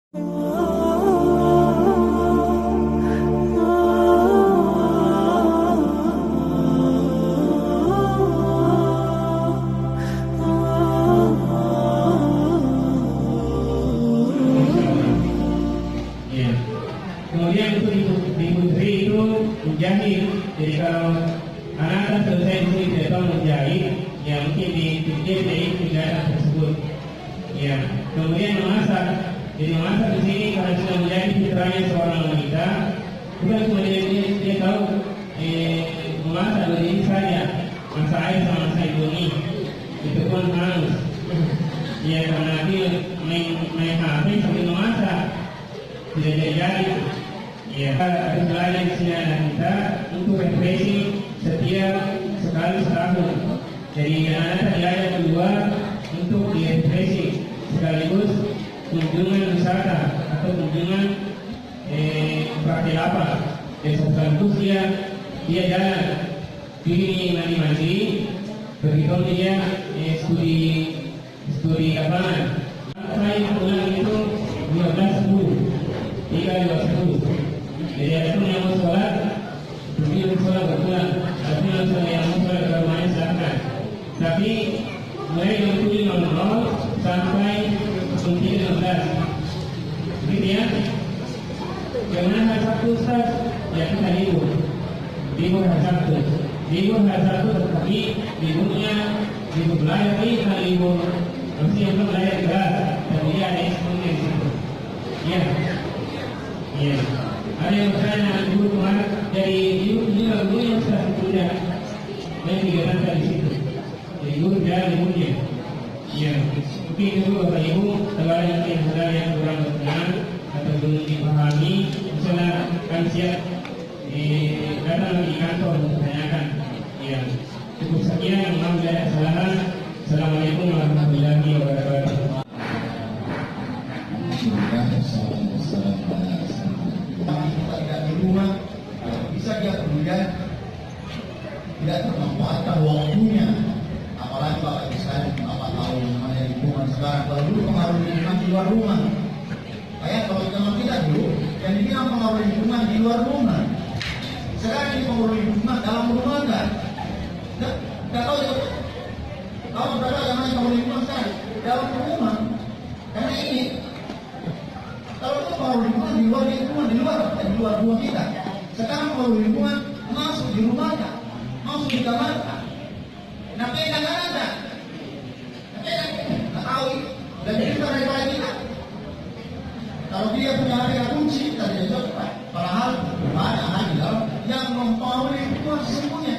Kemudian untuk di putri itu menjahit. Jadi kalau anak selesai di sini tidak tahu menjahit, ya mungkin dipikir dari kegiatan tersebut. Ya, kemudian memasak. Jadi memasak di sini karena sudah menjadi fitrahnya seorang wanita, bukan cuma dia tahu memasak dari ini saja, masak air sama masak indomie, itu pun harus. Ya karena dia main HP sambil memasak tidak jadi. Ya, ada belajar di sini anak kita untuk refreshing setiap sekali setahun. Jadi anak-anak belajar keluar untuk di refreshing sekaligus kunjungan wisata atau kunjungan praktek apa. Dan sekaligus dia jalan pilih mandi-mandi, begitu dia studi lapangan. Saya pulang itu 12:10, 3:20. Jadi ada pun yang mau sholat, begitu sholat berpulang. Ada pun yang mau sholat ke rumahnya silahkan. Tapi mulai jam 7.00 sampai jam 3.15. Begitu ya. Jangan hari Sabtu Ustaz, ya kita libur. Libur hari Sabtu. Libur hari Sabtu tetapi liburnya libur belajar ini kan libur. Mesti yang belajar keras. Dan dia ada instrumen di situ. Ya. Ya. Ada yang bertanya guru kemarin dari guru yang sudah sudah dan diganti di situ. Jadi guru jalan liburnya. Ya, mungkin itu bapak ibu kalau ada yang kurang berkenan atau belum dipahami, misalnya kami siap datang di kantor untuk menanyakan. Ya, cukup sekian. Mohon maaf kesalahan. Assalamualaikum warahmatullahi wabarakatuh. Rumah bisa dia kemudian tidak termanfaatkan waktunya, apalagi bapak ibu sekalian bapak tahu namanya lingkungan sekarang. Kalau dulu pengaruh lingkungan di luar rumah, kayak kalau zaman kita dulu yang dibilang pengaruh lingkungan di luar rumah, sekarang ini pengaruh lingkungan dalam rumah kan? Nggak tahu ya, kalau berapa yang namanya pengaruh lingkungan sekarang dalam rumah, karena ini kalau itu pengaruh lingkungan di luar rumah kita. Sekarang pengaruh lingkungan masuk di rumahnya, masuk di kamarnya. Nah, kita nggak ada. Nggak tahu. Dan itu daripada kita. Kalau dia punya HP kunci, kita tidak cepat. Padahal banyak hal di dalam yang mempengaruhi lingkungan sesungguhnya.